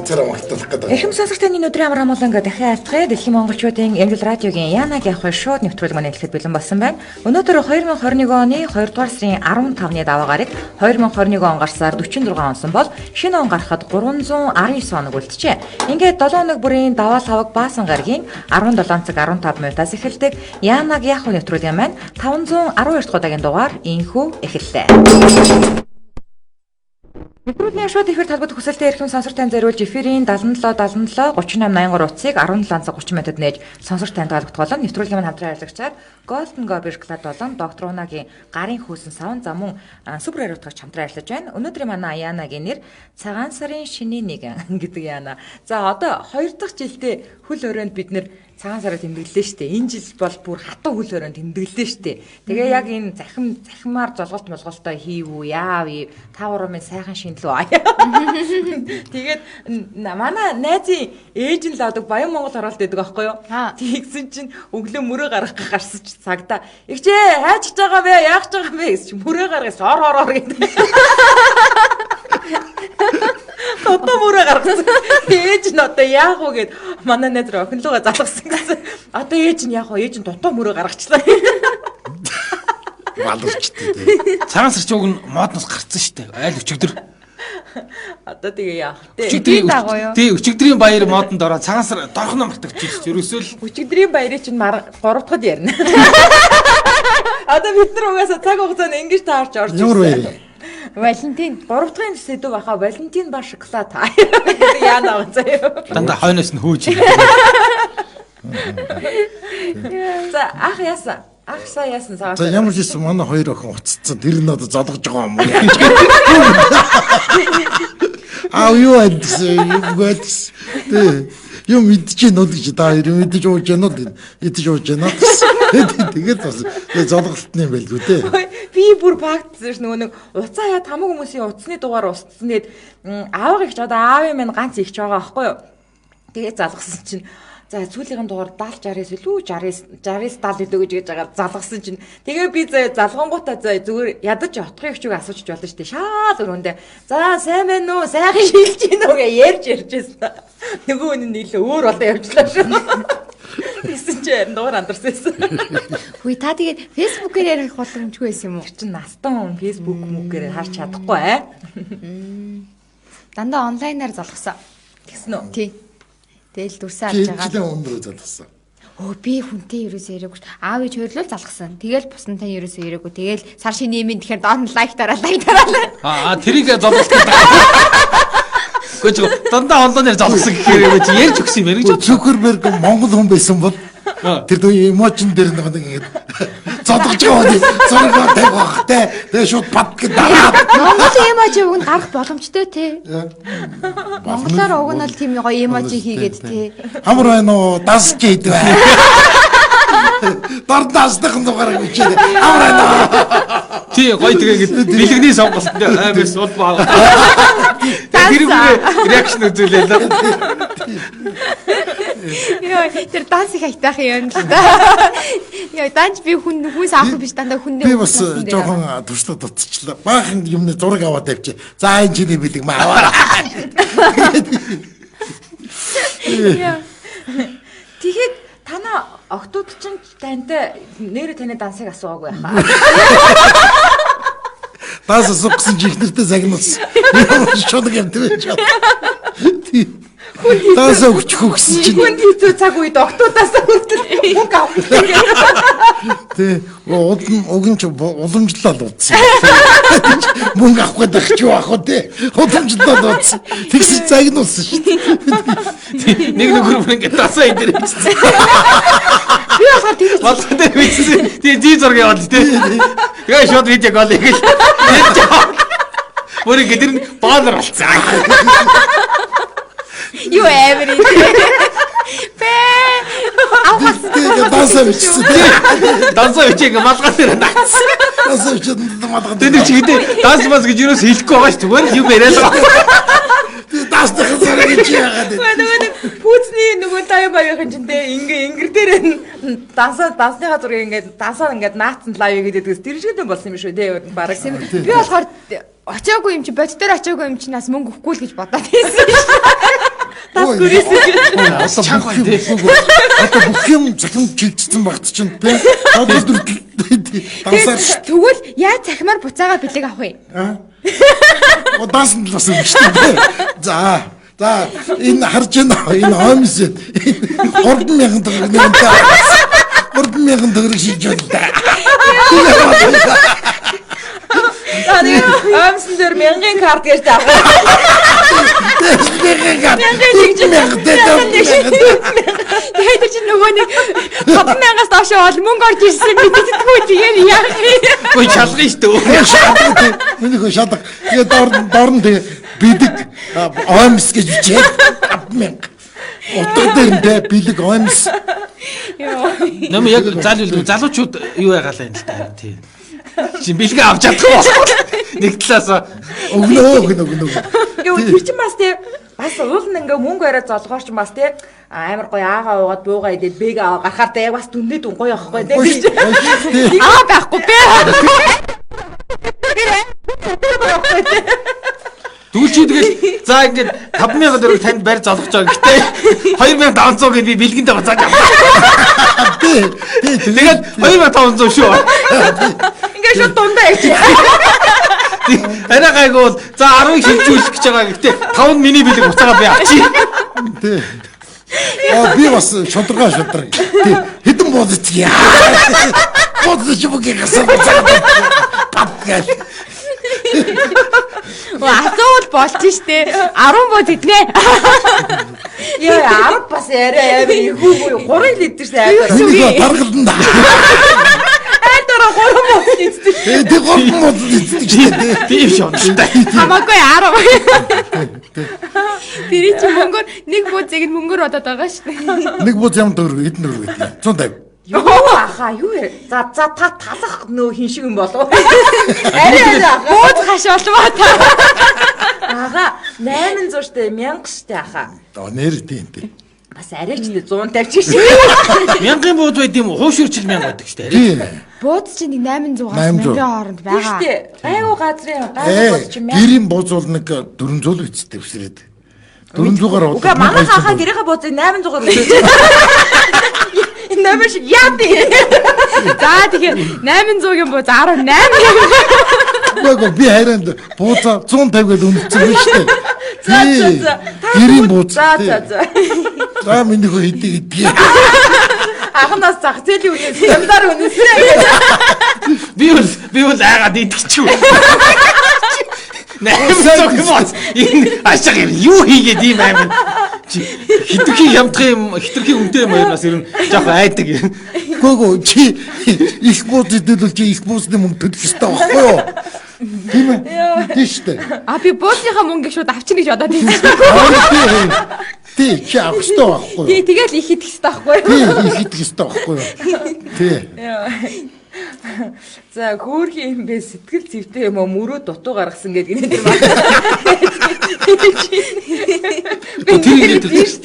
царай магтуулах гэдэг. Эрхэм сонсогч таны өдрийн амар амгаланга дахин айлтгая. Дэлхийн монголчуудын Эмнэлэг радиогийн Янаг явах шууд нэвтрүүлэг маань эхлэхэд бэлэн болсон байна. Өнөөдөр 2021 оны 2 дугаар сарын 15-ны даваа гараг 2021 он гарсаар 46 онсон бол шинэ он гарахад 319 оног үлджээ. Ингээд 7 хоног бүрийн даваа лаваг баасан гарагийн 17 цаг 15 минутаас эхэлдэг Янаг явах нэвтрүүлэг маань 512 дахь удаагийн дугаар инхүү эхэллээ. Нэвтрүүлгийн шууд эфир талбарт хүсэлтэд эрхэм сонсогч тань зориулж эфирийн 77 38 83 утсыг 17 цаг 30 минутад нээж сонсогч танд таалагдуулан нэвтрүүлгийн маань хамтран ажиллагчаар Golden Gobert Club болон доктор Унагийн гарын хөөсөн савн замун супер ариутгагч хамтран ажиллаж байна. Өнөөдрийн манай Янагийн нэр цагаан сарын шинийн нэгэн гэдэг Яна. За одоо 2 дахь жилдээ хөл өрөөнд бид нэр цагаан сараар тэмдэглэлээ шүү дээ. Энэ жил бол бүр хатуу хөл өрөөнд тэмдэглэлээ шүү дээ. Тэгээ яг энэ захимаар золголт молголтой хийв үү, яав ий, та гурамын сайхан шинэлүү аа. Тэгээд манай найзын ээж нь л одоо Баян Монгол оролт гэдэг аахгүй юу? Тэгсэн чинь өглөө мөрөө гаргах гарсан ч цагта "Игчээ, хайчих байгаа бэ? Яах гэж байгаа бэ?" гэж мөрөө гаргаж ор гэдэг. Одоо мөрөө гаргасан. Ээж нь одоо яах вэ гэд манай найз руу охинлууга залгасан гэсэн. Одоо ээж нь яах вэ? Ээж нь дутуу мөрөө гаргачлаа. Балуучтай. Цагаан сар чуг нь модноос гарцсан шүү дээ. Айл өчигдөр. Одоо тэгээ яах вэ? Тий, өчигдрийн баяр модонд ороо цагаан сар дорхно мартагч ерөөсөө л өчигдрийн баярыг чинь 3 дахьд ярина. Одоо бид нар угаасаа цаг хугацаанд ингэж таарч орж ирсэн. Валентин 3 дахь сэдв баха Валентин ба шоколад таа. Яана авцаа. Дандаа хойноос нь хөөж. За ах яасан. Ахсаа яасан цагаан. За ямар ч юм манай хоёр охин уццсан. Тэр нь одоо залгаж байгаа юм уу? Юу альдсан юм гоц. Юу мэдчихээн үү гэж та хоёр мэдэж ууж яана уу? Идэж ууж яана. Тэгээд бас залгалтны юм байлгүй те. Би бүр багтсан ш нөгөө нэг уцаа яа тамаг хүмүүсийн уцсны дугаар устсан. Тэгээд аав их ч одоо аавын минь ганц ихч байгаа байхгүй юу? Тэгээд залгасан чинь за сүүлийн дугаар 70 60 илүү 60 70 илүү гэж байгаа залгасан чинь тэгээ би залгангуудаа зүгээр ядаж отгох их чиг асууж болно шүү дээ. Шаал өрөөндөө за сайн байна уу? Сайхан шилж гин үү гэж ярьжсэн. Нөгөө хүн нь илүү өөр болоо явжлаа шүү. Тэсэн чи дугаар андарсан. Хүй та тэгээд фэйсбүүкээр ярих боломжгүй байсан юм уу? Чи настан фэйсбүүк мүүгээр харж чадахгүй аа. Дандаа онлайнаар залгасан. Тэгсэн үү? Тий. Тэгэл дүрсэн харж байгаа. Жилийн өндрөө залгасан. Би хүнтэй ерөөсөө яриаггүй. Аав ээж хоёрлол залгасан. Тэгэл буснантай ерөөсөө яриаггүй. Тэгэл сар шинийн юм тэгэхээр доор нь лайк дараа. Тэрийг золгох гэдэг. Гүч дандаа онлайнаар залгасан гэхээр чи ярьж өгсөн юм яриг. Цукерберг Монгол хүн байсан бол тэр дөө эмоцн дээр нэг ингэж зодгож байгаа зураг тавих те. Тэгээ шууд бат гэдэг. Монгол эможи уг нь гарах боломжтой те. Монголоор уг нь л тийм гоё эможи хийгээд те. Амар байна уу? Дасч ийд бай. Дардасдах дугаар бичээ. Амар байна. Тий гоё тэгээд бэлгэний сонголт амар сул баа. Тэр реакшн үзүүлээ л. Яа, тэр данс их айтах юм л да. Яа, данс би хүнс авах биш дандаа хүнээ. Би бас жоохон туршлага дутчихлаа. Баахан юмны зураг аваад тавьчих. За энэ чиний бэлэг маа аваа. Тэгэхэд танаа октод чинь тантай нэрээ таны дансыг асуугаагүй хаа. Бас суксан чихнэртэй загнуулсан. Шууд юм тэгэж. Таас өгч хөгсөн чинь. Хүн хэцүү цаг үед октодаас хүртэл мөнгө авах. Тэ уган ч уламжлал удсан. Мөнгө авах гэдэг чи яах вэ те? Уламжлал удсан. Тэгс загнуулсан шүү дээ. Нэг нөхөр ингээд тасаа энэ дээр бичсэн. Би яхаар тэгж Болгон дээр бичсэн. Тэгээ зий зураг яваад те. Тэгээ шууд видео гол хийгээл. Бүрийг гэдэг нь баалар болцсон. Юу эври. Дансаа бичсэн. Дансаа бичээг малгай дээр наацсан. Дансаа бичээд малгай. Тэр чи гэдэг данс бас гэж юус хэлэхгүй байгаа шүү. Зүгээр юм яриад байгаа. Даастах зэрэг гэж яагаад. Пүүцний нөгөө таа багийнхан чинь те ингэр дээр дансныхаа зургийг ингээд дансаа ингээд наацсан лайв гэдэг тэр шигдэн болсон юм шүү те бараг. Би болохоор очоогүй юм чи бод дээр очоогүй юм чи нас мөнгө өгөхгүй л гэж бодоод байсан. Тас гүрээсээ. Одоо бүх юм захин чигдсэн багт чинь тий. Одоо дансаар Тэгвэл яаж цахимаар буцаага бэлэг авах вэ? удаас нь л бас юм шүү дээ. За энэ харж байна. Энэ хомс 3,000 төгрөг нэмтэй. 3,000 төгрөг шийдэж байна. Таны амсан дээр 1000 карт гэж таах. 1000 карт. Тэгээд чи нөгөө нэг 5,000-аас доош мөнгө орж ирсэн мэддэггүй тэгээд яах вэ? Ой чалгана шүү дээ. Миний хөө шадаг. Тэгээд доор нь тэгээ бидэг омс гэж бичээд 5,000. Утга дээр бэлэг омс. Нэм яг залуучууд юу яагаалаа юм л та тийм. Чи бэлгээ авч чадахгүй болох. Нэг талаас өгнө. Юу тэр чинь бас тий бас уул нь ингээ мөнгө орой золгоор ч бас тий амар гоё аагаа уугаад буугаа идээд бэг аваа гарахаар та яг бас дүндээ дүн гоё авахгүй тий. Аа байхгүй бэ. Тэгвэл чи тэгэл за ингээд 5,000 төгрөг танд барь золгож байгаа. Гэтэ 2,500 гээд би бэлгэндээ бацааж авлаа. Тэгээд 2,500 шүү. Ингээ шууд дундаа явчих. Арай гайгүй бол за 10-ыг хилжүүлэх гэж байгаа. Гэтэ 5 миний бэлэг буцаага би авчи. Тий. Би бас шудраг. Тий. Хэдэн бодож яа. Бодож бүгд гасаа бацаад. Асуул болж штэ. 10 бод иднэ. Яа 10 бас арай амар ихүү 3 литр шээ амар. Миний таргалдан да. Айдороо 3 бод иддэг. Тэг 3 бод иддэг штэ. Тийм шонтой. Хамаагүй 10. Тэр чи мөнгөөр нэг бузыг мөнгөөр бодоод байгаа штэ. Нэг бод юм төгрөг эдэн төгрөг гэдэг. 150. Юу аха юу яа. За та талах нөө хин шиг юм болов. Арай Бууд хаш болвоо та. ага 800 штэ 1000 штэ аха. Нэр тийм. Бас арай ч 150 шээ. 1000 бууд байд юм уу? Хуушурчил 1000 байдаг шүү дээ. Тийм. Бууд чи нэг 800-аас 1000 хооронд байгаа. Штэ. Айгуу газрын гайгүй чи 1000. Гэрийн бууз нэг 400 үсттэй өсрээд. 400-аар Уга манай хахаа гэрийнхаа буудыг 800-аар үлдээж. Нэмэр шиг яа тий. За тэгээ 800-ийн бууз 18 юм. Гоо би хайранд бууцаа 150 гээд үнэлсэн юм шүү дээ. За. Гэрийн бууз. За. За миний хөө хэдий. Ахнаас зах зээлийн үнээс ямдаар үнэсрээ. Би бол айгаад идчихв. 800 бод. Энэ ашиг юу хийгээд ийм аймаг. Хитрхи хитрхи үнэтэй юм аянаас ер нь жоох айдаг. Гоо чи их бууз идэл чи их буузны мөнгө төлөх ёстой байхгүй юу? Тийм ээ. Тийм шүү дээ. Би буузынхаа мөнгөийг шууд авчин гэж бодоод байсан. Тий, чи авах ёстой байхгүй юу? Тий, тэгэл их идэх ёстой байхгүй юу? Тий, их идэх ёстой байхгүй юу? Тий. За хөөрхи юм бэ сэтгэл зүйтэй юм уу мөрөө дутуу гаргасан гэдэг энэ тэр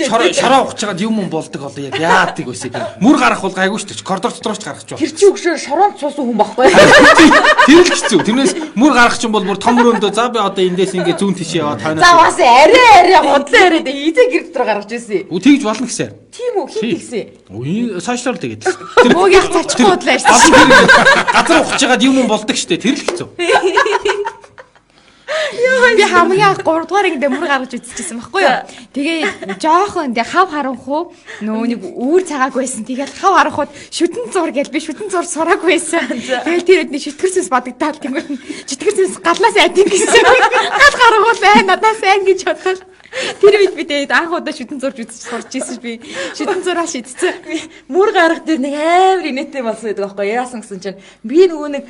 Тэр шараа ухаж чагаад юм болдог одоо яг яадаг байсан. Мүр гарах бол гайгүй шүү дээ. Коридор дотроос ч гаргаж байна. тэр чи өгшөө шоронд суусан хүн баггүй. Тэр л хэцүү. Тэрнээс мүр гарах чинь бол бүр том мөрөндөө за би одоо эндээс ингээ зүүн тишээ яваа танаас. За бас арай гудлаа яриад эзэ гэр дотор гаргаж ирсэн. Тэгж болно гэсэн. Тийм үү хин тэгсэн. Үгүй сошиал тэгээд. Мөөг яг зарчихгүй бодлоо ярьсан. Газар ухаж чагаад юм болдог шүү дээ. Тэр л хэцүү. Би хамгийн 3 дугаар ирэндээ мөр гаргаж үзчихсэн байхгүй юу. Тэгээ жоохон ингээ хав харанхуу нөө нэг үүр цагаагүй байсан. Тэгээд хав харанхууд шүтэн зур гэл би шүтэн зур сураагүй байсан. Тэгээд тэр өдний шитгэрсэс бодогдаад тэнгуут нь шитгэрсэс галнаас айдин гэсэн. Гал харанхуу бай надаас айн гэж бодлоо. Тэр үед би тэгээд анх удаа шүтэн зурж үзэж сурч ирсэн би шүтэн зураа шидсэн. Мөр гарах дээр нэг амар инээтэй болсон гэдэг байхгүй яасан гэсэн чинь би нөгөө нэг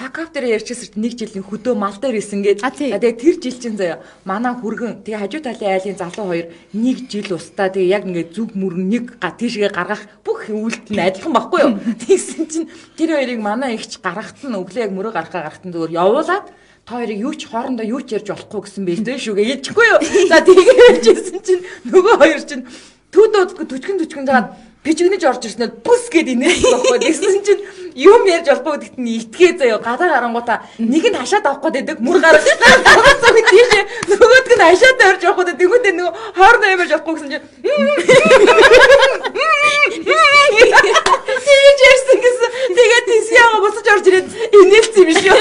пакап дээр ярьчихсан нэг жилийн хөдөө мал дээр исэн гээд тэгээд тэр жил чинь заяа манай хүргэн тэгээ хажуу талын айлын залуу хоёр нэг жил устаа тэгээ яг ингээд зүг мөрөн нэг тийшгээ гаргах бүх үйлдэл нь адилхан байхгүй юу тэгсэн чинь тэр хоёрыг манай ихч гаргахт нь өглөө яг мөрөө гарахт нь зүгээр явуулаад та хоёрыг юу ч хоорондоо юу ч ярьж болохгүй гэсэн бэ дээ шүүгээ ээжгүй юу. За тэгээд ярьжсэн чинь нөгөө хоёр чинь төдөөдгөө төчгөн жагаад пижигнэж орж ирснээр бүс гээд инээсэн байхгүй. Тэгсэн чинь юм ярьж болохгүй гэдэгт нь итгээ заяа гадаа гарангуудаа нэг нь хашаад авах гээд байдаг мөр гаргаж гаргацсан тийш нөгөөдг нь хашаад орж явах гээд тэгвэл нөгөө нөгөө 28-аар явахгүй гэсэн чинь тэгэж ярьсан гэсэн. Тэгээд тисяага буцаж орж ирээд инээлсэн юм шүү.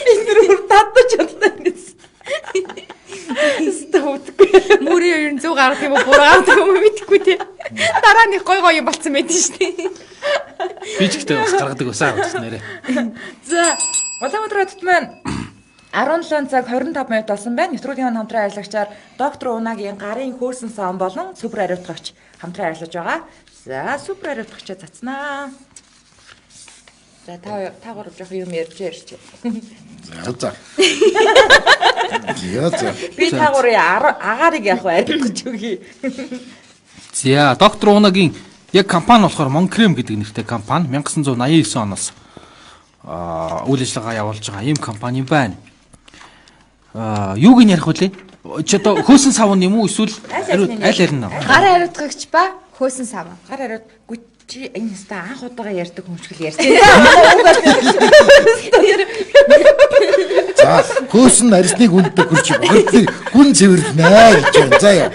Эндэр татаж чадлаа гэсэн. Стовдгүй. Мөрийн ер нь 100 гарах юм уу 3 гарах юм уу мэдэхгүй те. Дараа нь гой гой юм болцсон байдаг шүү дээ. Би ч ихтэй бас гаргадаг усаа гэсэн нэрээ. За, Улаанбаатар хотод маань 17 цаг 25 минут болсон байна. Нэвтрүүлгийн хамтран ажиллагчаар доктор Унагийн гарын хөөсөн сан болон супер ариутгагч хамтран ажиллаж байгаа. За, супер ариутгагчаа цацнаа. За, та гурав жоох юм ярьж. За. Яа за. Би та гурын агаарыг яг арилгаж өгье. За, доктор Унагийн яг компани болохоор Монкрем гэдэг нэртэй компани 1989 оноос үйл ажиллагаа явуулж байгаа ийм компани байна. Юуг нь ярих вүлээ? Чи одоо хөөсөн савн юм уу эсвэл аль ярина? Гар хариуцагч ба хөөсөн сав. Гар хариуд чи энэ ста анх удаага ярьдаг хүмшгэл ярьсан. За, хөөсөн арьсныг үндэд хүрч гүн цэвэрлэнэ гэж байна. За яа.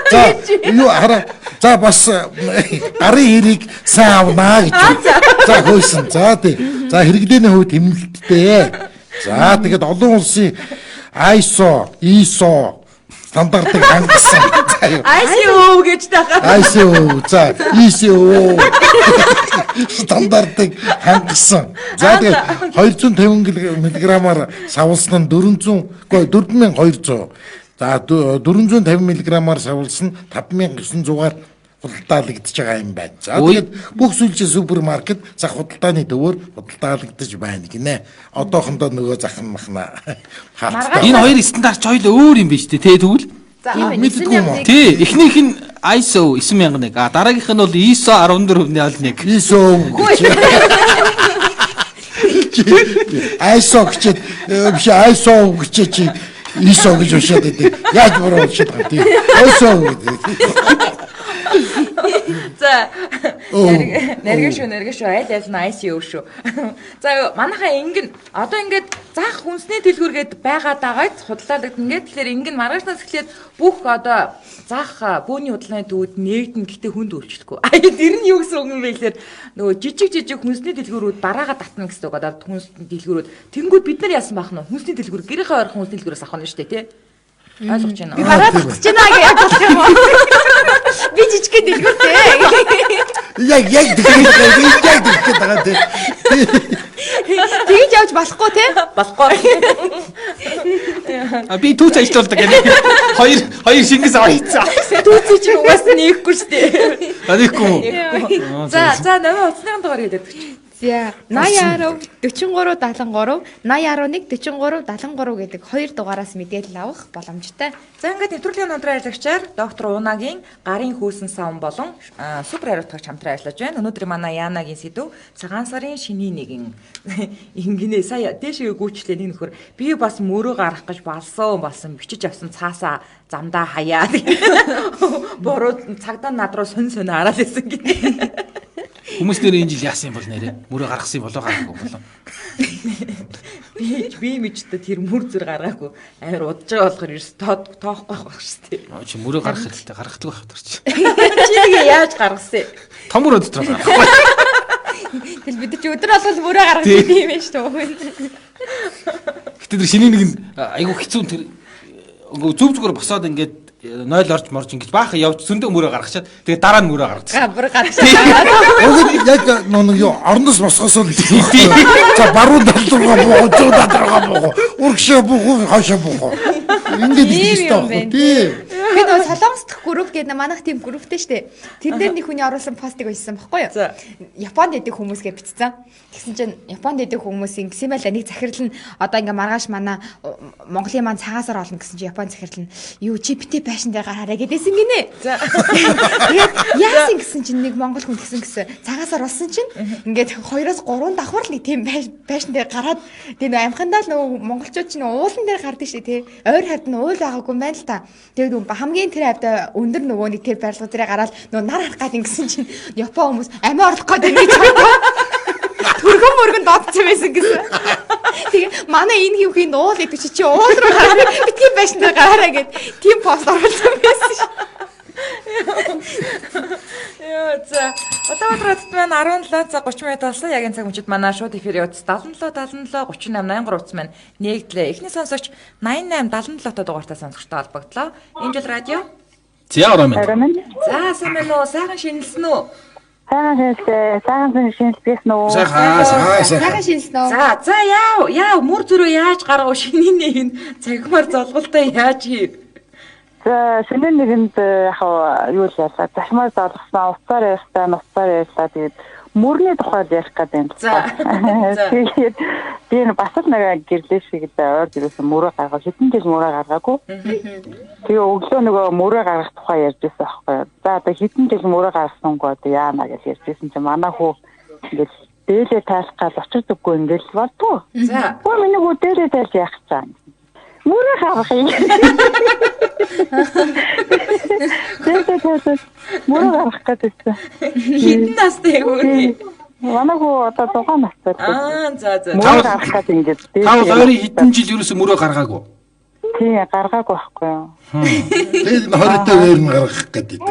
За. Юу хараа. За бас гарын хэрийг сайн авнаа гэж. За хөөсөн. За тий. За хэрэглээний хувьд хэмнэлттэй. За тэгээд олон улсын ISO стандартыг хангасан. ISO гэж тахаа. ISO за ISO стандартыг хангасан. За тэгээд 250 мг-аар савлсан нь 4200. За 450 мг-аар савлсан 5900-аар худалдаалагдж байгаа юм байна. За тэгээд бүх сүлжээ супермаркет зах худалдааны төвөөр худалдаалагдаж байна гинэ. Одоохондоо нөгөө зах махна хаалттай. Энэ хоёр стандарт хоёул өөр юм биш үү те тэгвэл? За, мэддэггүй юм уу? Тий, эхнийх нь ISO 9001, дараагийнх нь бол ISO 14-ний олон 1. ISO ISO гэж биш ISO гэж чи ISO гэж уншаад байдаг. Яаж буруу уншаад байгаа тийм. ISO гэдэг. За. Нэргэн шүү. Аль нь ICO шүү. За манайхаа ингэн одоо ингээд зах хүнсний дэлгүүргээд байгаа дагаад худалдаалагдана. Ингээд тэгэхээр ингэн маргаашнаас эхлээд бүх одоо зах бөөний худалдааны төвүүд нэгдэн гэтээ хүнд үйлчлэхгүй. Тэр нь юу гэсэн үг юм бэ гэхээр нөгөө жижиг хүнсний дэлгүүрүүд бараагаа татна гэсэн үг. Одоо хүнсний дэлгүүрүүд тэнгүүд бид нар яасан бах нь хүнсний дэлгүүр гэрийнхээ ойрхон хүнсний дэлгүүрээс авах нь шүү дээ тий. Ойлгож байна уу? Би бараад авах гэж байна гэж яг болох юм уу? Би жижигхэн дэлгүүртэй. Яг тэгэх байгаа тий. Тэгж явж болохгүй те? Болохгүй. Би түүц ажиллаулдаг гэдэг. Хоёр шингэс аваа хийцээ. Түүцээ чи угаасаа нээхгүй шүү дээ. Анихгүй. За намайг уцсныхан дугаар хийдэг. За 80 43 73 80 11 43 73 гэдэг хоёр дугаараас мэдээлэл авах боломжтой. За ингээд нэвтрүүлгийн хамтран ажиллагчаар доктор Унагийн гарын хөөсөн савн болон супер ариутгагч хамтран ажиллаж байна. Өнөөдөр манай Яанагийн сэдв цагаан сарын шиний нэгэн ингэнэ сая дээшээ гүйчлээ нэг нөхөр би бас мөрөө гарах гэж болсон бичиж авсан цаасаа замдаа хаяа. Бороо цагдаа над руу сонь хараад байсан гинэ. Хүмүүс нэр энэ жил яасан юм бол нэрээ мөрөө гаргасан юм болоо гаргаагүй болоо. Би мэдээ тэр мөр зүр гаргаагүй амар удаж байгаа болохоор ерөөс тоохгүй байх шүү дээ. Чи мөрөө гаргах хэрэгтэй гаргадаг байх тэр чи. Чи тэгээ яаж гаргасан? Том мөрөө дотор гаргахгүй. Тэгэл бид чи өдөр болол мөрөө гаргаж идэв юм байна шүү дээ. Гэтэ тэр шиний нэг нь айгу хэцүү тэр зөв зүгээр босоод ингээд 0 орж морж ингэж баахан явж зөндөө мөрөө гаргачаад тэгээ дараа нь мөрөө гаргацсан. Бүр гадаж. Яг нэг юу орноос босгосоо л за баруун талруугаа буу, зүүн талруугаа буу, урагшаа буу, хаашаа буу. Ингээд ихтэй байна тий. Би нөгөө Солонгос дахь групп гэдэг манайх тийм групптэй штэ. Тэр дээр нэг хүний оруулсан постыг уншсан байхгүй юу? Японд идэх хүмүүс гэж бичсэн. Тэгсэн чинь Японд идэх хүмүүсийн гэсэн байла нэг захирал нь одоо ингээ маргааш манай Монголын маань цагаасаар олно гэсэн чинь Японд захирал нь юу GPT байшин дээр гараарай гэдээсэн гинэ. Тэгээд яасан гэсэн чинь нэг монгол хүн гэсэн цагаасаар олсон чинь ингээд 2-3 давхар л нэг тийм байшин дээр гараад тэгээ нөгөө амхандаа л нөгөө монголчууд чинь уулан дээр гардаг штэ тий. Ойр хард нь уул байгаагүй юм байна л та. Тэгээд хамгийн тэр хавьда өндөр нөгөө нэг тэр барилга дээрээ гараад нөгөө нар харах гад ингэсэн чинь Япон хүмүүс амиа орлох гээд ингэж мөргөн додсон байсан гэсэн. Тэгээ манай энэ хөвхийн уул идэх чи уул руу гараа битгий байшнаа гараа гэд тийм пост оруулсан байсан ш. Яа за. Улаанбаатар хотод маань 17 цаг 30 минут болсон. Яг энэ цаг мөчид манай шууд эфир явуулсан 77 38 83 утас маань нэгдлээ. Эхний сонсогч 88 77 дугаартай сонсогчтой холбогдлоо. Энэ жил радио. За ороо минь. За сайн байна уу? Сайхан шинэлсэн үү? Сайхан шинэлсэн үү? Сайхан шинэлсэн үү? За яа мөр зүрөө яаж гаргав шиний нэг нь цагмаар золголтой яаж хийв? За шинэ нэгэнд яг юу л ясаа зашмаар залгасан уцаар ярьтаа ноцоор ярьтаа тэгээд мөрний тухайд ярих гэдэг юм. За. Тэгээд би бас л нэг гэрлээ шиг ойр дээрээс мөрөө гаргаж хэдэн жил мөрөө гаргаагүй. Тэгээ өглөө нөгөө мөрөө гаргах тухай ярьж байсан байхгүй юу. За одоо хэдэн жил мөрөө гаргасан гоо одоо яана гэж ярьж байсан чинь манай хүү ингээд дээлээ тайлах гал очирдаггүй ингээд л болтгоо. За. Хөө миний хүү дээлээ тайлж яах чам. Мөрөө гаргах юм. Мөрөө гаргах гэдэг. Хэдэн настай вэ? Манай хүү одоо 6 настай. За. Мөрөө гаргах гэдэг ингээд. Та хоёрын хэдэн жил ерөөсөө мөрөө гаргаагүй. Тий, гаргаагүй байхгүй юу. Тэгээд 20-д өөр нь гаргах гэдэг.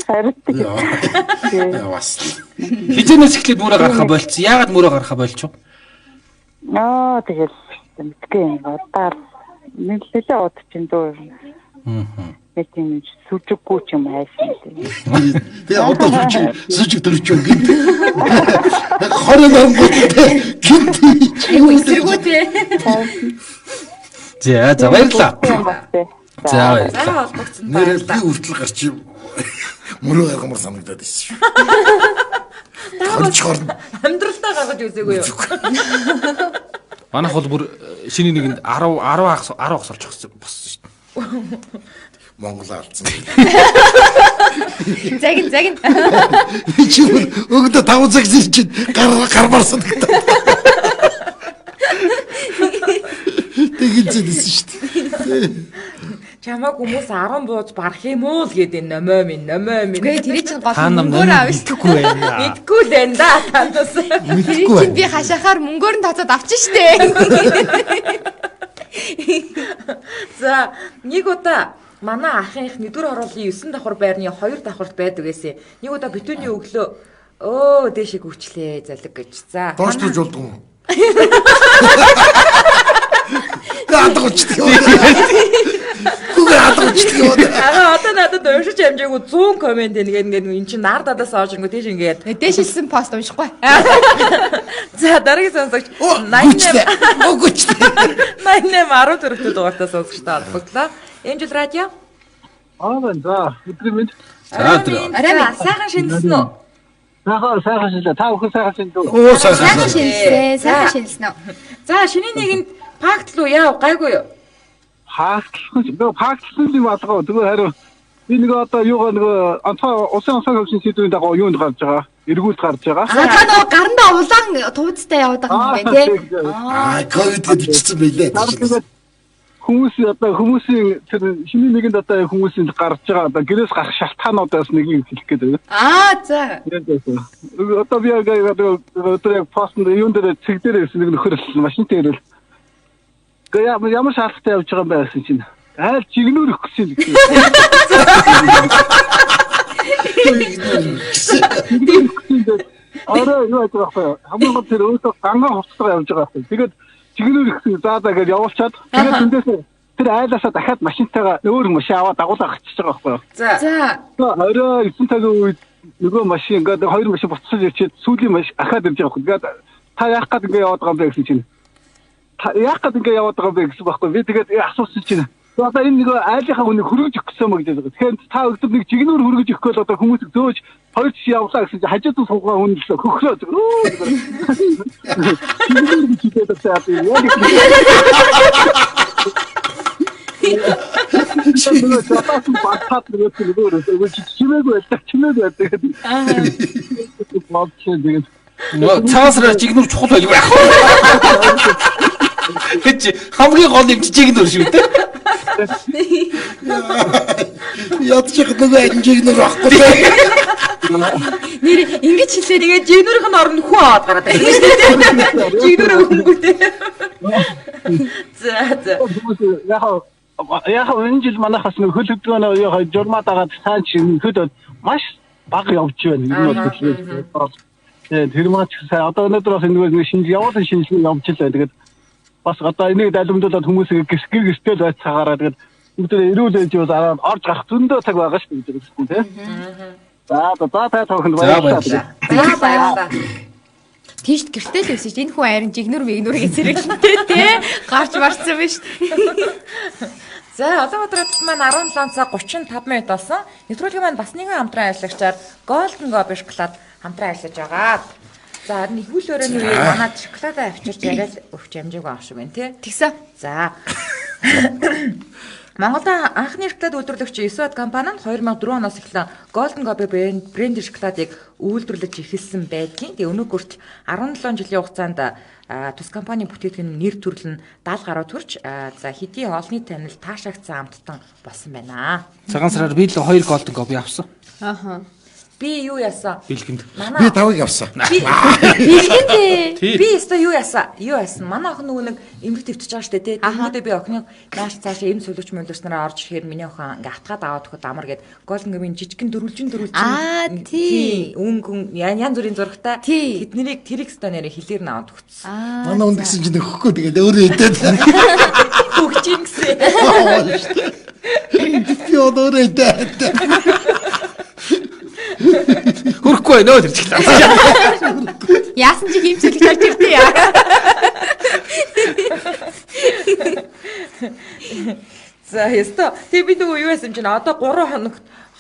Харин Яа бас. Хизэнээс эхлээд мөрөө гаргахаа болцсон. Яагаад мөрөө гаргахаа болчихв? тэгэл мэдгүй юм одоо нэлээд удчихин дөө. Тийм сүжиггүй ч юм айсан тийм. Тэгээ одоо сүжиг төрч юм гинт. 20 ангууд гинт. Эсэргүүтэй. За баярлалаа. За За баярлалаа. холбогдсон Нэрээ баярлалаа. би хүртэл гарч юм. Мөрөө гаргамар санагдаад байсан шүү. Амьдралдаа гаргаж үзээгүй юу? Манайх бол бүр шиний нэгэнд 10 ах олж боссон шүү дээ. Монгол алдсан. Загин. Би чи өгдө 5 цаг чинь гармаар санагдаад. Тэгэлзээдсэн шүү дээ. Чамаг хүмүүс 10 бууз барах юм уу л гэдэг номоо минь. Гээ тэр чинь гол Та нам мөнгөөр авна шүү. мэдхгүй байна. Мэдгүй л энэ да тандас. Тэр чинь би хашаахаар мөнгөөр нь тооцоод авчих штэ. За нэг удаа манай ахынх нэгдүгээр хорооллын 9 давхар байрны 2 давхарт байдаг гэсэн. Нэг удаа битүүний өглөө дээшээ гүчлээ залэг гэж. За. Доошлуулж болдгоо юм. Яадагчдаг юм. Хүүгээ яадагчдаг юм. Одоо надад уншиж амжаагүй 100 комент ингээд эн чинь нар дадаас оож ингүү тийш ингээд Дээшилсэн пост уншихгүй. за дараагийн сонсогч 88 14 дугаартай сонсогчтой холбогдлоо. Энэ жил радио. За өдрийн мэнд. За өдөр. Сайхан шинэлсэн үү? Сайхан шинэлээ. Та бүхэн сайхан шинэлээ. Оо Сайхан шинэлсэн. Сайхан шинэлсэн үү? За шиний нэгэнд пакт руу яав гайгүй юу? Пактлсан юм алгаа. Тэгээ харин би нэг одоо юугаа нэг усан хөвсөн сэдвийн дагуу юунд гарч байгаа? Эргүүлт гарч байгаа. Та нөгөө гарандаа улаан тууцтай яваад байгаа юм байна тий. ковид гэж ичсэн байлээ. Хүмүүсийн тэр шиний нэгэнд одоо хүмүүсийн гарч байгаа одоо гэрээс гарах шалтгаануудаас нэг юм хэлэх гээд байна. За. Одоо би яг пост юун дээр цэг дээр нэг нөхөр машинтай ирэл. Гэхдээ ямар шаардлагатай явж байгаа юм бэ гэсэн чинь айл чигнүүр өгөх гэсэн юм. Араа юу яаж байгаа вэ? Хамгийн гол тэр өөртөө гангаа хувцастаа явж байгаа юм. Тэгээд чигнүүр өгсөн заадаа гэж явуулчаад тэгээд тэндээс тэр айлаасаа дахиад машинтайгаа өөр машин аваад дагуулаа гачиж байгаа байхгүй юу? За. Орой 9 цагийн үед нөгөө машин ингээд хоёр машин буцаж ирчээд сүүлийн машин ахаад ирж байгаа юм. Тэгээд та яах гээд ингээд яваад байгаа юм бэ гэсэн чинь яах гээд ингээд яваад байгаа юм бэ гэсэн байхгүй. Би тэгээд асуусан чинь одоо энэ нэг айлынхаа хүнийг хөргөж өгөх гэсэн мө гэж байгаа. Тэгэхээр та өдөр нэг чигнүүр хөргөж өгөх гээд одоо хүмүүсийг зөөж хоёр жишээ явуулаа гэсэн чинь хажууд нь суугаа хүн л хөхлөө. Чигнүүр гэж хэлээд байгаа юм. Цаасраа чигнүр чухал байв яах вэ? Гэж хамгийн гол юм чигнүр шүү дээ. Ядчих нөгөө анжиг нэг байхгүй. Нэр ингэж хэлээ. Тэгээд жинүрийнх нь орно хүн аваад гараад байна шүү дээ. Жинүрээ өнгөтэй. За. Яг энэ жил манайхаас нэг хөл хөдөлгөөнөө яг журмаа дагаад сайн чинь хөдөө маш бага явж байна. Энэ бол тэр маань сайн одоо өнөөдөр бас нэг шинж явуулсан шинжилгээ явж илээ. Тэгээд бас одоо энийг далимдуулаад хүмүүсийг гэр гэртэл байж цагаараа тэгээд бүгдээ эрүүл ээж бол орж гарах зөндөө цаг байгаа шүү дээ гэсэн тийм. За та тохинд баярлалаа. Тийш гэртэл байсан чинь энэ хүн айрын жигнүр мигнүрийг зэрэглэнтэй тий гарч марцсан байна шүү дээ. За одоо өдрөд маань 17 цаг 35 минут болсон. Нэвтрүүлгийн маань бас нэгэн хамтран ажиллагчаар Golden Gobi шоколад хамтран ажиллаж байгаа. За нэг хүл өрөөний үеийг манад шоколадаа авчирч яриад өгч амжаагүй авах шиг байна тий. Тэгсэн. За. Монголд анхны шоколад үйлдвэрлэгч Исват компани нь 2004 оноос эхлэн Golden Gobi брендийн шоколадыг үйлдвэрлэж эхэлсэн байдгийн. Тэгээ өнөө хүртэл 17 жилийн хугацаанд тус компани бүтээгдэхүүн нэр төрөл нь 70 гаруй төрж за хэдийн олонний танил таашаагдсан амттан болсон байна. Цагаан сараар би л 2 Golden Gobi авсан. Ааха. Би юу яасан? Бэлгэнд. Би тавыг авсан. Бэлгэндээ. Би өстө юу яасан? Юу яасан? Манай охин нөгөө нэг эмгэг твтэж байгаа штэ тий. Тэгмүүдээ би охины нааш цаашаа энэ сүлгч мөлөс нараа орж ирэхээр миний охин ингээ атгаад аваад өгөхөд амар гээд Golden Gobi жижигхэн дөрвөлжин. Тий. Өнгөн янз бүрийн зурагтай. Тэднийг тэрийг өстө нэрэ хилээр нь аваад өгсөн. Манай үнд гэсэн чинь өгөхгүй тэгээд өөрөө идээд. Хөгжин гэсэн. Би өөрөө идээд. Хөрөхгүй нөө тэр чихлээ. Яасан чи хэмцүүлж гарч ирдээ яа. За яста. Тэг би нөгөө юу яасан чинь одоо 3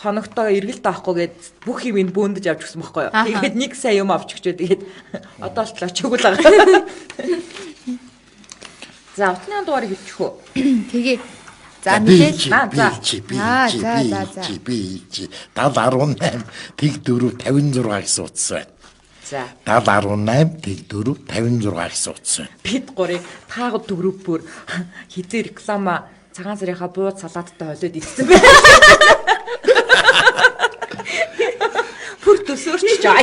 хоногтоо эргэлт авахгүй гээд бүх юм ин бөөндөж авч гисэн байхгүй юу. Тэгээд нэг сая юм авч өгчөө тэгээд одоо л очоогүй л байгаа. За утны дугаарыг хэлчих үү. Тэгээ. За мэдээж. Би 718 тэг 4 56 гэсэн утас байна. За 718 тэг 4 56 гэсэн утас байна. Бид гурыг таагад дөрөвпөр хизээ реклама цагаан сарынхаа бууд салааттай холиод идсэн байна. Бүр төсөөрч жаа.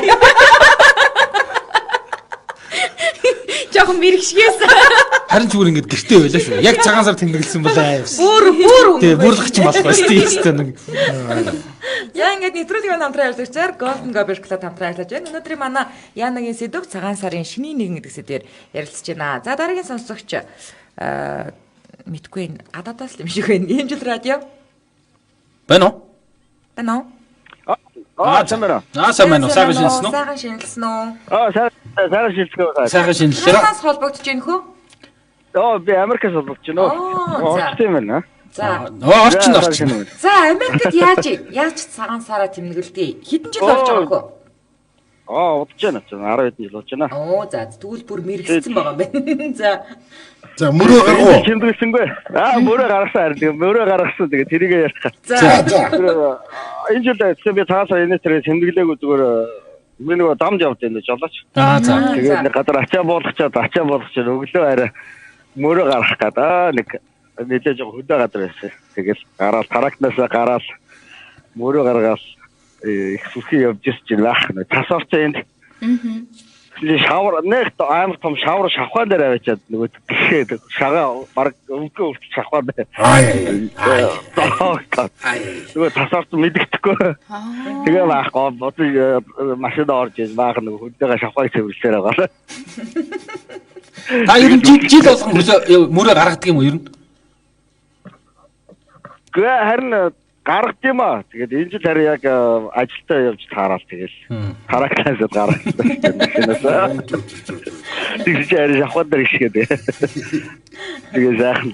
Жохон мэрэгшгээс. Харин ч бүр ингэж гэртээ байлаа шүү. Яг цагаан сар тэмдэглэсэн болоо. Бүр. Тэгээ бүрэлгч юм болохгүй шүү дээ. Яа ингэж нэвтрүүлгийн хамтран ажиллагчаар Golden Gobi шоколад хамтран ажиллаж байна. Өнөөдрийн манай Янагийн сэдв цагаан сарын шинийн нэгэн гэдэг сэдвээр ярилцж байна. За дараагийн сонсогч мэдгүй ададаас юм шиг байна. Энэ жил радио Байна уу? байна уу? Самара. Самара. Сайхан шинэлсэн үү? Сайхан шинэлсэн үү? сайхан шилжлээ. Сайхан шинэллээ. Ханаас холбогдож байна хөө? Би Америкаас холбогдож байна. Орчтой юм байна. За. Орчин. За, Америкт яаж цагаан сараа тэмдэглэдэг? Хэдэн жил болж байгаа хөө? Удаж байна. 10 жил болж байна. За, тэгвэл бүр мэрэгсэн байгаа юм байна. За мөрөө гаргуу. Тэмдэглэсэнгүй. Мөрөө гаргасан харин мөрөө гаргасан тэгээ тэрийгээ ярих. За. Энэ жил би цаасаа энэ тэр тэмдэглээгүү зүгээр би нөгөө дамж явж байна жолооч. За. Тэгээд нэг гадар ачаа болгочоод өглөө арай мөрөө гаргах гэдэг нэг нэлээд жоо хөдөө гадар байсан. Тэгэл гараад тарактнасаа гараад мөрөө гаргаад их сүхий явж ирж байна. Тас орцоо энд. Шавар нэг амар том шавар шавхаан дээр аваачаад нөгөө тэгэхээр шагаа баг өвгөө өвч шавхаан дээр. Нөгөө тасаарт мэддэхгүй. Тэгээ баахгүй бодож машин орж иж баах нөгөө хөдөөгээ шавхааг цэвэрлэлээр байгаа. Та ер нь жил болгон мөрөө гаргадаг юм уу ер нь? Гээ харин гаргад юм аа. Тэгээд энэ жил харин яг ажилдаа явж таарал тэгэл. Характаас гаргасан. Тэгж яарч авах дээр гişгээд. Тэгээ сайхан.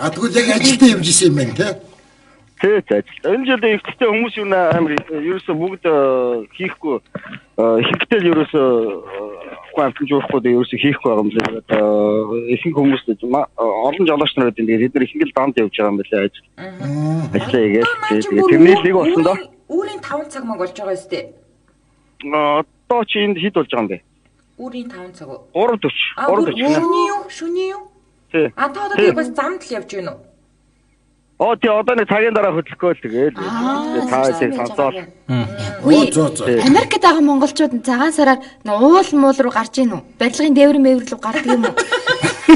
Тэгвэл яг ажилдаа явж исэн юм байна те. Тэг ажил. Энэ жил ихтэй хүмүүс юу амар ерөөсө бүгд хийхгүй ихтэй ерөөсө хавтан жоохгүйд ерөөсө хийхгүй байгаа юм лээ. Ихэнх хүмүүс олон жолооч нар гэдэг. Тэгээд бид их л данд явж байгаа юм байна ажил. Ажлаа игээл тэрний нэг болсон доо. Үүрийн 5 цаг мөн болж байгаа өстэй. Одоо чи энд хэд болж байгаа юм бэ? Үүрийн 5 цаг уу? 3:40. Шүний юу? Тий. Та одоо бас замд л явж байна уу? Тий одоо нэг цагийн дараа хөдлөхгүй л тэгээд та тийм сонсоод. Америкт байгаа монголчууд цагаан сараар уул муул руу гарч ийн үү? Барилгын дээвэр мэвэр рүү гардаг юм уу?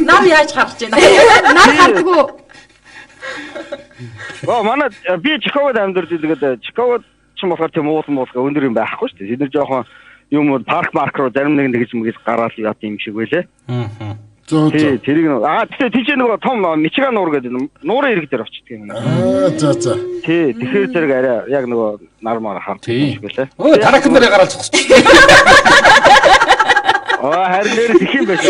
Нар яаж гарч байна? Нар гардаг уу? Манай би Чикагод амьдарч тэгээд Чикагод ч юм болохоор тийм уул муулга өндөр юм байхгүй шүү дээ. Бид нар жоохон юм парк марк руу зарим нэг гэж мэгээс гараад яат юм шиг байлээ. Тэрийг тийч нэг том Мичиган нуур гэдэг нуурын ирэг дээр очдөг юм. За. Тэгэхээр зэрэг арай яг нөгөө нар маар хардаг юм шиг байлээ. Таракан дээр гараад зогсчих. Харин нэр их юм байна.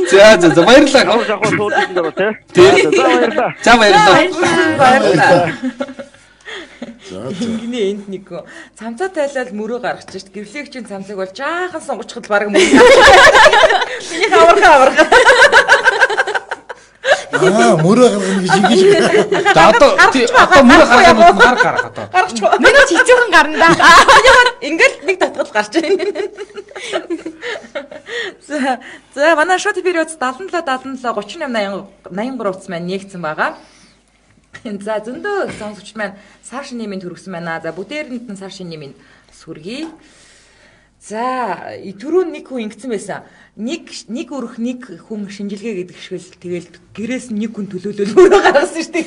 За баярлалаа. Жаахан суудсан даа тий. За баярлалаа. Гинэ энд нэг цамцаа тайлал мөрөө гаргаж шít. Гэвлэгчийн цамцыг бол жаахан сонгочход баг мөрөө. Миний хаварга. Мөрөө гаргана гэж ингэж. За одоо мөрөө гаргах одоо. Гаргач. Миний чичүүхэн гарна да. Ингээл нэг татгал гарч байна. За манай шот период 77 38 83 утас маань нэгдсэн байгаа. За зөндөө сонсогч маань сар шинийн минь төрөгсөн байна. За бүдээрэнд нь сар шинийн минь сүргий. За түрүүн нэг хүн ингэсэн байсан. Нэг өрх нэг хүн шинжилгээ гэдэг шиг л тэгэл гэрээс нэг хүн төлөөлөл мөрөө гаргасан шүү дээ.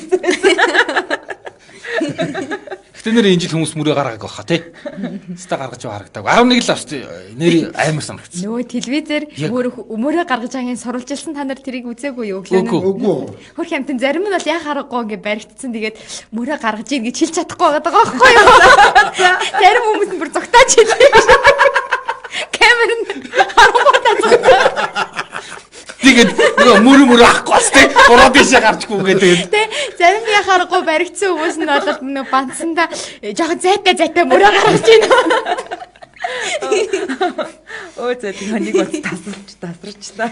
Гэтэ нэр энэ жил хүмүүс мөрөө гаргааг баха тий. Ста гаргаж байгаа харагдаг. 11 л авч нэр амар санагдсан. Нөгөө телевизээр мөрөө гаргаж байгаагийн сурвалжилсан та нар тэрийг үзээгүй юу гэлээ. Үгүй. Хөрх юмтан зарим нь бол яа харахгүй ингээ баригдсан тэгээд мөрөө гаргаж ийн гэж хэлж чадахгүй байгаа байхгүй юу. Зарим хүмүүс нь бүр зогтооч хэлээ. Камер нь харахгүй тацгаа. Тэгээд нөгөө мөрөө ахгүй бас тий. Гурав дэшээ гарчгүй гэдэг. Тэ зарим яа харахгүй баригдсан хүмүүс нь бол нөгөө бантсандаа жоохон зайтай мөрөө гаргаж ийн. За тийм нэг бод тасарчлаа.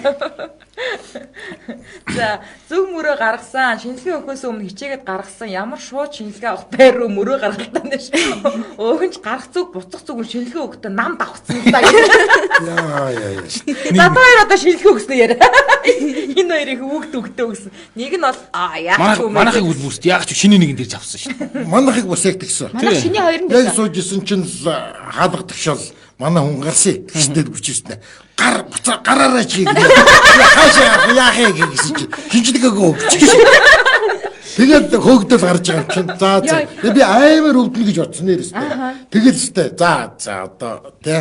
За зөв мөрөө гаргасан шинжилгээ өгөхөөс өмнө хичээгээд гаргасан ямар шууд шинжилгээ авах байр руу мөрөө гаргалтаа нэш. Өөхөнч гарах зүг буцах зүг шинжилгээ өгөхдөө нам давхцсан даа. Яа. Надад одоо шинжилгээ өгснөө яриа. Энэ хоёрыг өгдөө гэсэн. Нэг нь бол яах юм бэ? Манайхыг бүрст яг ч шиний нэгэн дээр авсан шүү. Манайхыг бас яг тэгсэн. Манай шиний хоёрын Яг сууж исэн чинь хаалга тагшаал манай хүн гарсан гэжтэй бүчээснэ. Гараараа чи гэнэ. Хаашаа яах юм гэсэн чи хинжлэгээгүй өгч. Тэгээд хөөгдөл гарч байгаа чинь за. Би аймаар өвдөн гэж бодсон нэрээс. Тэгэл өстэй. За одоо тий.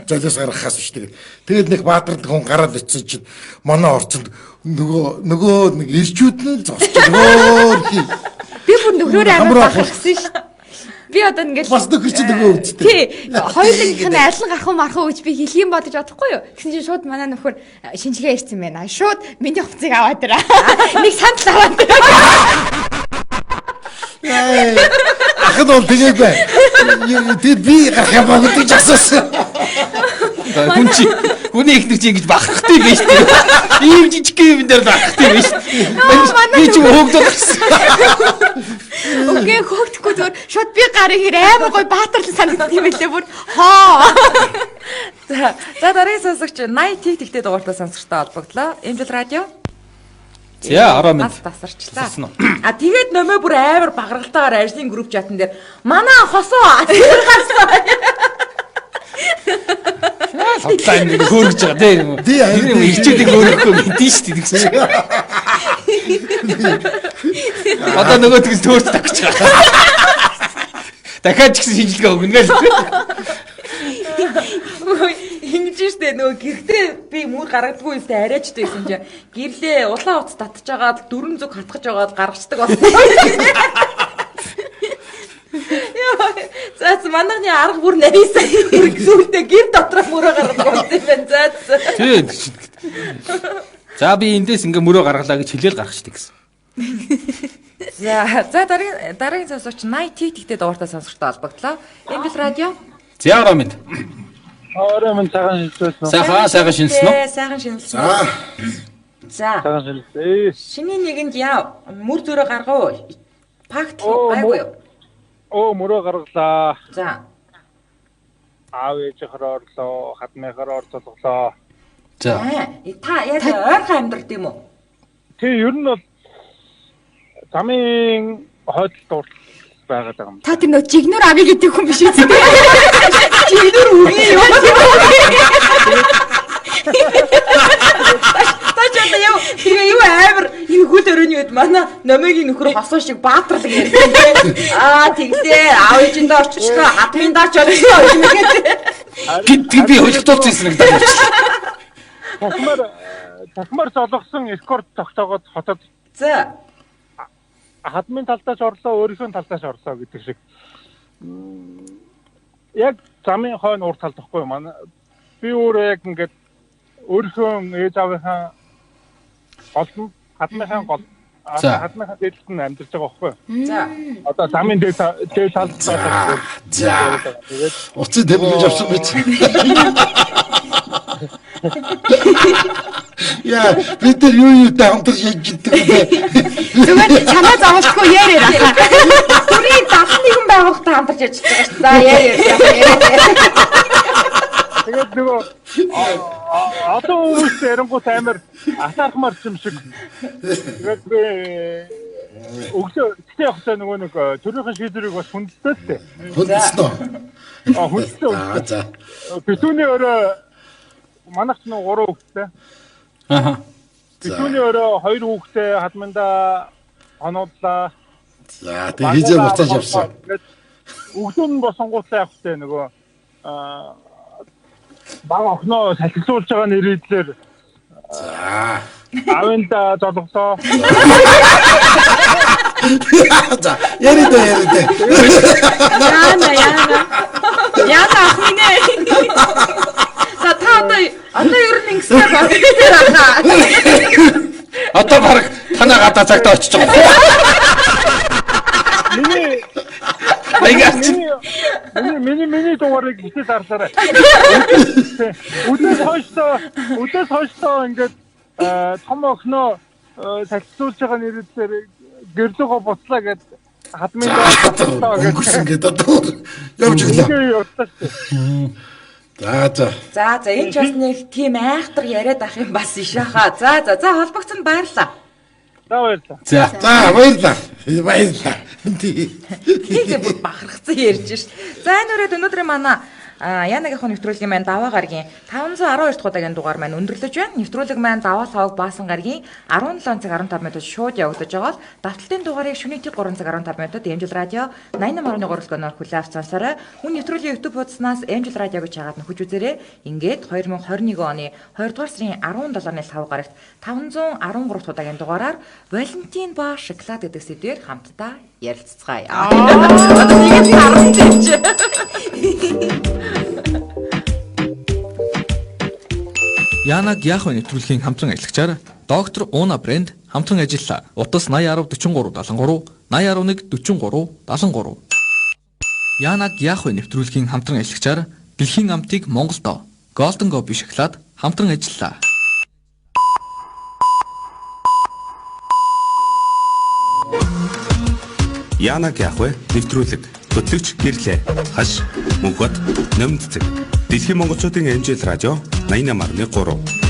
Золиос гаргахаас биш тэгээд. Тэгээд нэг баатард хүн гараад очсон чинь манай орчинд нөгөө нэг ирчүүд нь зогсчихлоо. би бүр нөхрөөрөө амар бахархсан шүү. Би одоо ингээд бас нөхөр чи нөгөө өвддөг. Тий. Хоёулынх нь айлан гарах уу марах уу гэж би хэлэх юм бодож бодохгүй юу. Тэгсэн чинь шууд манай нөхөр шинжилгээ ирсэн байна. Шууд миний хувцсыг аваад ирээ. Нэг сандал аваад ирээ. Ахад бол тэгээд бай. Тэгээд би гарах юм байна гэж асуусан. Хүний их нэг чи ингэж бахархтай байж тээ. Ийм жижиг юм дээр бахархтай байж. Би ч хөөгдөж гэсэн. Окей, хөөгдөхгүй зүгээр шууд би гарыг хэр амар гой баатарлан санагддаг юм билээ бүр. Хоо. За дараагийн сонсогч 80 тэгтэй дугаартай сонсогчтой холбогдлоо. Эмжил радио. За 10 минут. Тасарчлаа. Тэгээд нөмөө бүр амар багралтайгаар ажлын групп чатан дээр манай хосоо тэр гарсан. Хотлаа ингэ хөөргөж байгаа тийм үү? Тийм ирчээдэг хөөргөхгүй мэдэн шүү дээ гэсэн. Одоо нөгөө тэгс төөрч тагч байгаа. Дахиад ч гэсэн шинжилгээ өгнө гэл. Ингэж штэ нөгөө гэртээ би мөр гаргадаггүй юм штэ арайчд байсан чинь гэрлээ улаан утас татж агаад 4 зүг хатгаж агаад гаргацдаг болсон. За манайхны арга бүр нарийнсан. Зүйлдээ гэр дотроо мөрөө гаргадаг болсон юм байна. Тийм. За би эндээс ингээ мөрөө гаргалаа гэж хэлээл гаргачдаг гэсэн. За дараагийн сонсогч 80 тэгтэй дугаартай сонсогчтой холбогдлоо. Эмбил радио. За 10 минут. Орон цагаан шинжилсэн үү? Сайхан шинжилсэн үү? Сайхан шинжилсэн. За. Цагаан шинжилсэн. Шиний нэгэнд яа мөр зөрөө гаргав. Пакт байггүй юу? Мөрөө гаргалаа. За. Аав ээжийнхээ орлоо, хадмынхаа орцолголоо. За. Та яг ойрхон амьдрал юм уу? Тэгээ ер нь бол замын хойдол дурт байгаад байгаа юм. Та тэр нөө жигнөр ави гэдэг хүн биш үү? Жигнөр үгүй юу? Тэгээ юу амар энэ хөл өрөөний үед манай номигийн нөхөр хосоо шиг баатарлаг ярьсан тийм. Тэгтээ аав ээжиндээ орчихлоо, хатминдаа ч орчихлоо юм гэдэг. Би хөлтөлцсөн юм даа. Тахмар золгосон эскорт тогтоогоод хотод За. хадмын талдаач орлоо, өөрийнхөө талдаач орлоо гэдэг шиг. Яг замын хойно урт тал тахгүй манай. Би өөрөө яг ингээд өөрийнхөө ээж аавынхаа голд хадмынхаа гол хадмынхаа дээдлэлд нь амьдарч байгаа байхгүй. За. Одоо замын дээд талдаа. За. Уцаа тэмүүлж авсан биз. Яа, бид нар юутай хамтарч яж иддэг вэ? Зүгээр чамаа заавалгүй яриа. Түрийн 71 байгууллагатай хамтарч ажиллаж байгаа шүү. За яриа. Тэгээд нөгөө одоо хүмүүс эрэнгуут амар атаархмаар юм шиг. Тэгээд өглөө тэгтээ явахтаа нөгөө нэг төрийн шийдвэрийг бас хүндэлдэг дээ. Хүндэлсэн үү? Хүндэлсэн. За. Битүүний өрөө манайх ч нэг 3 хүүхэдтэй. Аха. Битүүний өрөө 2 хүүхэдтэй хадмандаа оноодлаа. За, тэг хийжээ буцааж явсан. Өглөө нь босонгуутлаа явахтай нөгөө баг охноо салхилуулж байгаа нэрийдлэр За. авинда золгосоо. За, яридэ. Яна ахминэ. За та одоо ер нь ингэсээр байна. Одоо баг танаа гадаа цагтаа очиж байгаа. Миний дугаарыг битээ зарлаарай. Өдөөс хойшлоо ингээд том охноо салхилуулж байгаа нэрээр гэрлөгөө буцлаа гэд хадмындаа өнгөрсөн гэдэг одоо явж ирлээ. За. За энэ ч бас нэг тийм айхтар яриад ах юм бас иш хаа. За холбогцсон баярлаа. За баярлаа. Баярлаа. Тэгээ бүр бахархсан ярьж ш. За энэ үрээд өнөөдрийн манай Янагийнхын нэвтрүүлгийн маань даваа гаргийн 512 дахь удаагийн дугаар маань өндөрлөж байна. Нэвтрүүлэг маань даваа савг баасан гаргийн 17 цаг 15 минутад шууд явагдаж байгаа бол давталтын дугаарыг шөнийн 3 цаг 15 минутад Эмжил радио 88.3 өргөнөөр хүлээн авч сонсорой. Хүн нэвтрүүлгийн YouTube хуудаснаас Эмжил радио гэж хагаад нөхөж үзээрэй. Ингээд 2021 оны 2 дугаар сарын 17-ны савг гарагт 513 дахь удаагийн дугаараар Валентин ба шоколад гэдэг сэдвээр хамтдаа ярилцгаая. Одоо нэг харсан тийм ч. Янаг Яхо нэвтрүүлгийн хамтран ажиллагчаар доктор Уна брэнд хамтран ажиллаа. Утас 8010 43 73 8011 43 73. Янаг Яхо нэвтрүүлгийн хамтран ажиллагчаар дэлхийн амтыг Монголдо Golden Go шоколад хамтран ажиллаа. Янаг Яхо нэвтрүүлэг хөтлөгч гэрлээ. Хаш мөнхөд нэмэлт. Дэлхийн монголчуудын Эмжил радио 88.3